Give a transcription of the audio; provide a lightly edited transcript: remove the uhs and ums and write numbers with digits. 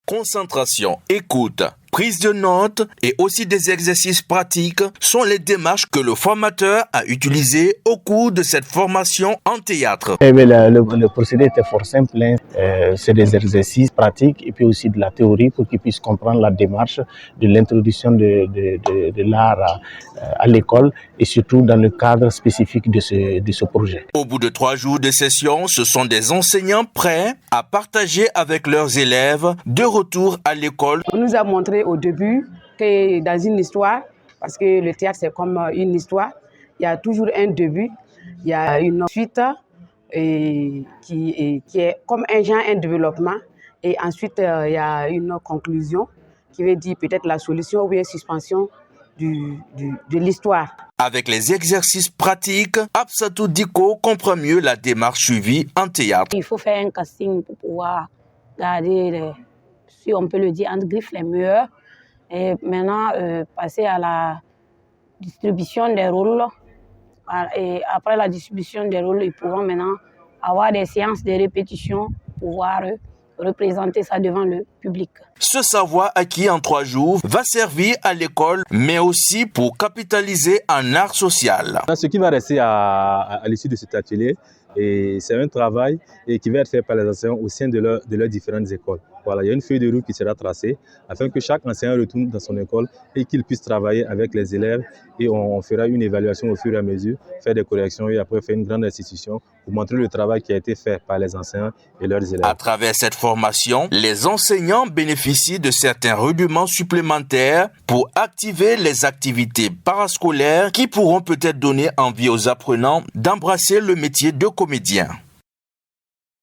Concentration, écoute, prise de notes et aussi des exercices pratiques sont les démarches que le formateur a utilisées au cours de cette formation en théâtre. Le procédé était fort simple, c'est des exercices pratiques et puis aussi de la théorie pour qu'ils puissent comprendre la démarche de l'introduction de l'art à l'école et surtout dans le cadre spécifique de ce projet. Au bout de 3 jours de session, ce sont des enseignants prêts à partager avec leurs élèves de retour à l'école. On nous a montré au début que dans une histoire, parce que le théâtre c'est comme une histoire, il y a toujours un début, il y a une suite qui est comme un genre, un développement, et ensuite il y a une conclusion qui veut dire peut-être la solution ou bien suspension de l'histoire. Avec les exercices pratiques, Absatou Diko comprend mieux la démarche suivie en théâtre. Il faut faire un casting pour pouvoir garder, si on peut le dire, entre griffes les meilleurs. Et maintenant, passer à la distribution des rôles. Et après la distribution des rôles, ils pourront maintenant avoir des séances de répétition pour pouvoir représenter ça devant le public. Ce savoir acquis en 3 jours va servir à l'école, mais aussi pour capitaliser en art social. Ce qui va rester à l'issue de cet atelier, c'est un travail qui va être fait par les enseignants au sein de leurs différentes écoles. Voilà, il y a une feuille de route qui sera tracée afin que chaque enseignant retourne dans son école et qu'il puisse travailler avec les élèves, et on fera une évaluation au fur et à mesure, faire des corrections et après faire une grande restitution pour montrer le travail qui a été fait par les enseignants et leurs élèves. À travers cette formation, les enseignants bénéficient de certains rudiments supplémentaires pour activer les activités parascolaires qui pourront peut-être donner envie aux apprenants d'embrasser le métier de comédien.